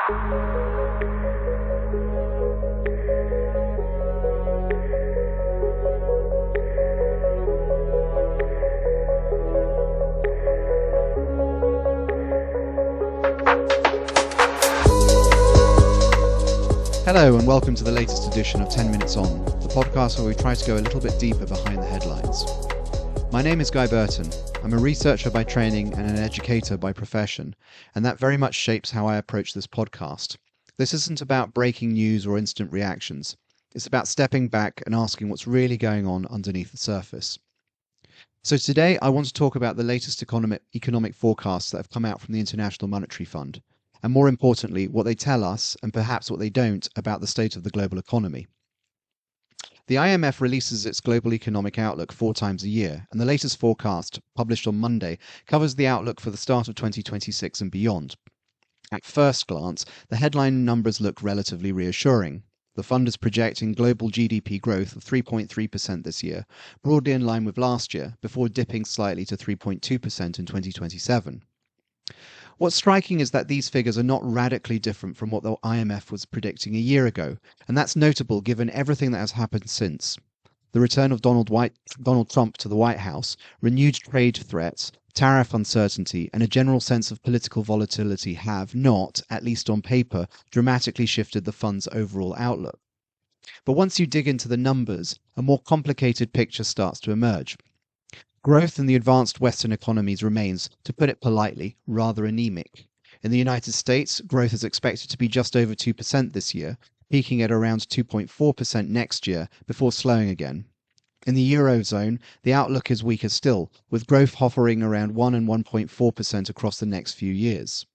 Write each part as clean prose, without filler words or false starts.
Hello and welcome to the latest edition of 10 Minutes On, the podcast where we try to go a little bit deeper behind the headlines. My name is Guy Burton. I'm a researcher by training and an educator by profession, and that very much shapes how I approach this podcast. This isn't about breaking news or instant reactions. It's about stepping back and asking what's really going on underneath the surface. So today I want to talk about the latest economic forecasts that have come out from the International Monetary Fund, and more importantly, what they tell us, and perhaps what they don't, about the state of the global economy. The IMF releases its global economic outlook 4 times a year, and the latest forecast, published on Monday, covers the outlook for the start of 2026 and beyond. At first glance, the headline numbers look relatively reassuring. The fund is projecting global GDP growth of 3.3% this year, broadly in line with last year, before dipping slightly to 3.2% in 2027. What's striking is that these figures are not radically different from what the IMF was predicting a year ago, and that's notable given everything that has happened since. The return of Donald Trump to the White House, renewed trade threats, tariff uncertainty, and a general sense of political volatility have not, at least on paper, dramatically shifted the fund's overall outlook. But once you dig into the numbers, a more complicated picture starts to emerge. Growth in the advanced Western economies remains, to put it politely, rather anemic. In the United States, growth is expected to be just over 2% this year, peaking at around 2.4% next year, before slowing again. In the Eurozone, the outlook is weaker still, with growth hovering around 1 and 1.4% across the next few years.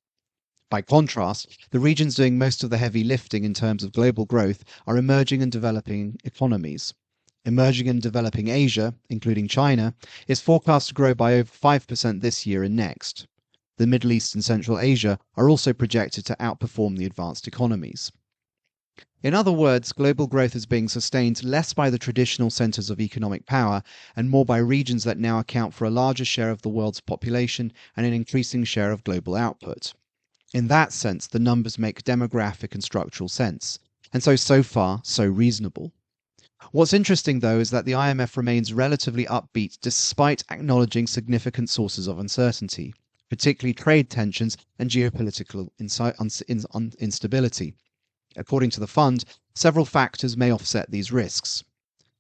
By contrast, the regions doing most of the heavy lifting in terms of global growth are emerging and developing economies. Emerging and developing Asia, including China, is forecast to grow by over 5% this year and next. The Middle East and Central Asia are also projected to outperform the advanced economies. In other words, global growth is being sustained less by the traditional centers of economic power and more by regions that now account for a larger share of the world's population and an increasing share of global output. In that sense, the numbers make demographic and structural sense, and so far, so reasonable. What's interesting, though, is that the IMF remains relatively upbeat despite acknowledging significant sources of uncertainty, particularly trade tensions and geopolitical instability. According to the fund, several factors may offset these risks.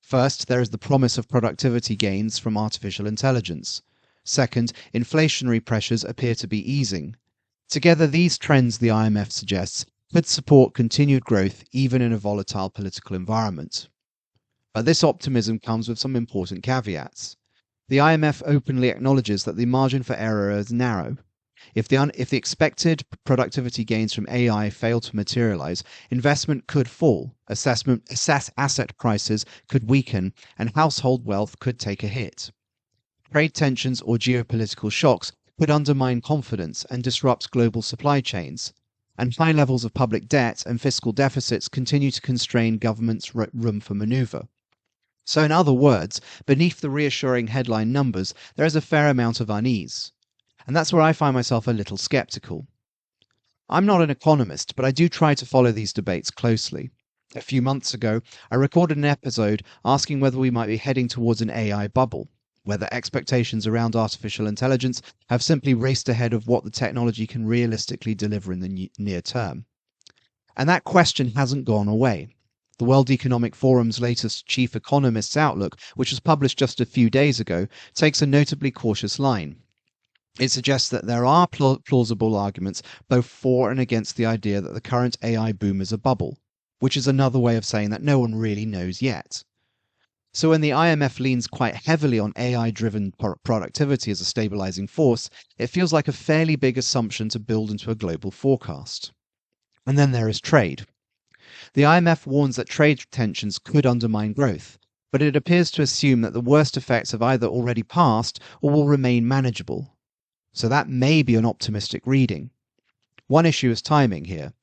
First, there is the promise of productivity gains from artificial intelligence. Second, inflationary pressures appear to be easing. Together, these trends, the IMF suggests, could support continued growth even in a volatile political environment. But this optimism comes with some important caveats. The IMF openly acknowledges that the margin for error is narrow. If the expected productivity gains from AI fail to materialize, investment could fall, asset prices could weaken, and household wealth could take a hit. Trade tensions or geopolitical shocks could undermine confidence and disrupt global supply chains. And high levels of public debt and fiscal deficits continue to constrain governments' room for maneuver. So in other words, beneath the reassuring headline numbers, there is a fair amount of unease. And that's where I find myself a little skeptical. I'm not an economist, but I do try to follow these debates closely. A few months ago, I recorded an episode asking whether we might be heading towards an AI bubble, whether expectations around artificial intelligence have simply raced ahead of what the technology can realistically deliver in the near term. And that question hasn't gone away. The World Economic Forum's latest chief economist's outlook, which was published just a few days ago, takes a notably cautious line. It suggests that there are plausible arguments both for and against the idea that the current AI boom is a bubble, which is another way of saying that no one really knows yet. So when the IMF leans quite heavily on AI-driven productivity as a stabilizing force, it feels like a fairly big assumption to build into a global forecast. And then there is trade. The IMF warns that trade tensions could undermine growth, but it appears to assume that the worst effects have either already passed or will remain manageable. So that may be an optimistic reading. One issue is timing here.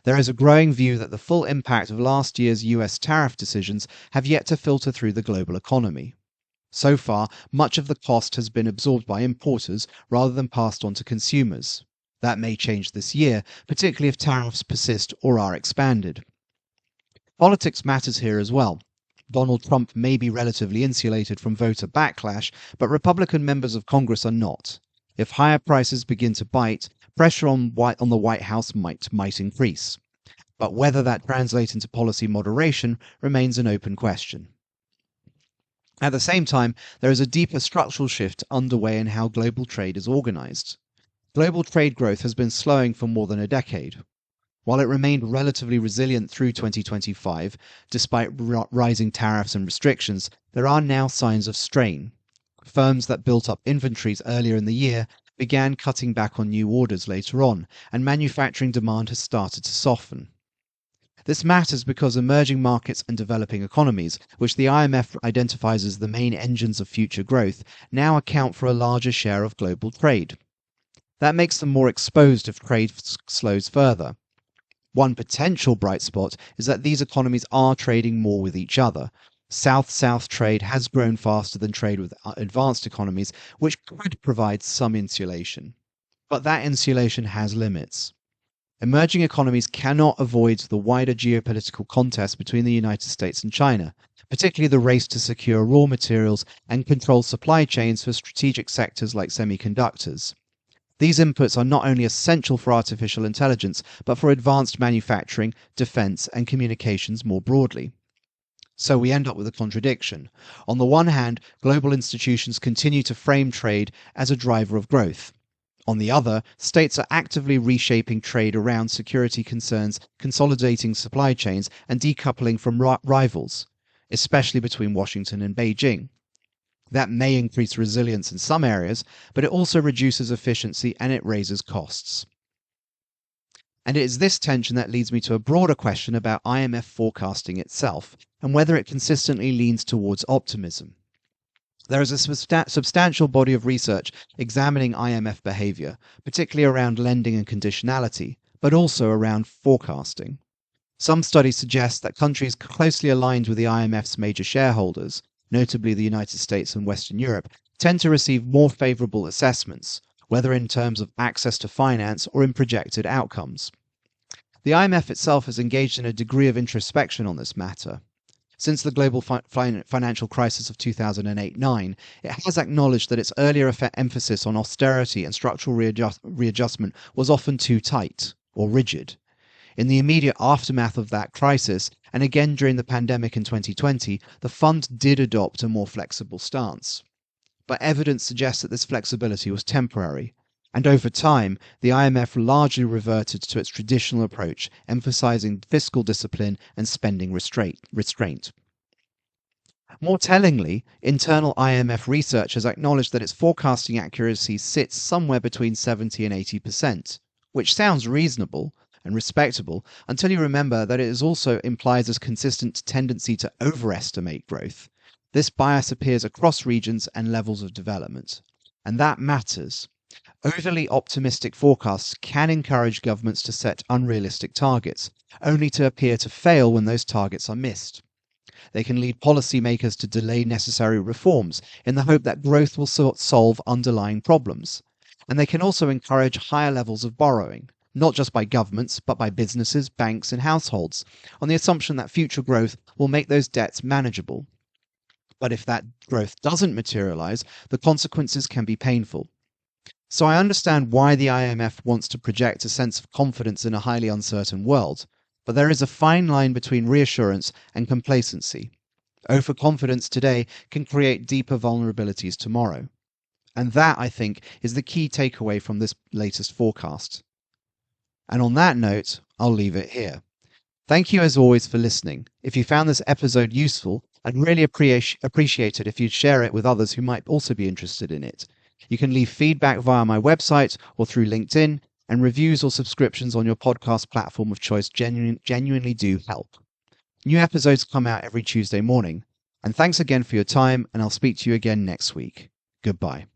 There is a growing view that the full impact of last year's US tariff decisions have yet to filter through the global economy. So far, much of the cost has been absorbed by importers rather than passed on to consumers. That may change this year, particularly if tariffs persist or are expanded. Politics matters here as well. Donald Trump may be relatively insulated from voter backlash, but Republican members of Congress are not. If higher prices begin to bite, pressure on the White House might increase. But whether that translates into policy moderation remains an open question. At the same time, there is a deeper structural shift underway in how global trade is organized. Global trade growth has been slowing for more than a decade. While it remained relatively resilient through 2025, despite rising tariffs and restrictions, there are now signs of strain. Firms that built up inventories earlier in the year began cutting back on new orders later on, and manufacturing demand has started to soften. This matters because emerging markets and developing economies, which the IMF identifies as the main engines of future growth, now account for a larger share of global trade. That makes them more exposed if trade slows further. One potential bright spot is that these economies are trading more with each other. South-South trade has grown faster than trade with advanced economies, which could provide some insulation. But that insulation has limits. Emerging economies cannot avoid the wider geopolitical contest between the United States and China, particularly the race to secure raw materials and control supply chains for strategic sectors like semiconductors. These inputs are not only essential for artificial intelligence, but for advanced manufacturing, defense, and communications more broadly. So we end up with a contradiction. On the one hand, global institutions continue to frame trade as a driver of growth. On the other, states are actively reshaping trade around security concerns, consolidating supply chains, and decoupling from rivals, especially between Washington and Beijing. That may increase resilience in some areas, but it also reduces efficiency and it raises costs. And it is this tension that leads me to a broader question about IMF forecasting itself, and whether it consistently leans towards optimism. There is a substantial body of research examining IMF behavior, particularly around lending and conditionality, but also around forecasting. Some studies suggest that countries closely aligned with the IMF's major shareholders, notably the United States and Western Europe, tend to receive more favorable assessments, whether in terms of access to finance or in projected outcomes. The IMF itself has engaged in a degree of introspection on this matter. Since the global financial crisis of 2008-9, it has acknowledged that its earlier emphasis on austerity and structural readjustment was often too tight or rigid. In the immediate aftermath of that crisis, and again during the pandemic in 2020, the fund did adopt a more flexible stance. But evidence suggests that this flexibility was temporary, and over time, the IMF largely reverted to its traditional approach, emphasizing fiscal discipline and spending restraint. More tellingly, internal IMF research has acknowledged that its forecasting accuracy sits somewhere between 70 and 80%, which sounds reasonable and respectable until you remember that it also implies a consistent tendency to overestimate growth. This bias appears across regions and levels of development, and that matters. Overly optimistic forecasts can encourage governments to set unrealistic targets, only to appear to fail when those targets are missed. They can lead policymakers to delay necessary reforms in the hope that growth will solve underlying problems. And they can also encourage higher levels of borrowing, not just by governments, but by businesses, banks, and households, on the assumption that future growth will make those debts manageable. But if that growth doesn't materialize, the consequences can be painful. So I understand why the IMF wants to project a sense of confidence in a highly uncertain world, but there is a fine line between reassurance and complacency. Overconfidence today can create deeper vulnerabilities tomorrow. And that, I think, is the key takeaway from this latest forecast. And on that note, I'll leave it here. Thank you as always for listening. If you found this episode useful, I'd really appreciate it if you'd share it with others who might also be interested in it. You can leave feedback via my website or through LinkedIn, and reviews or subscriptions on your podcast platform of choice genuinely do help. New episodes come out every Tuesday morning. And thanks again for your time, and I'll speak to you again next week. Goodbye.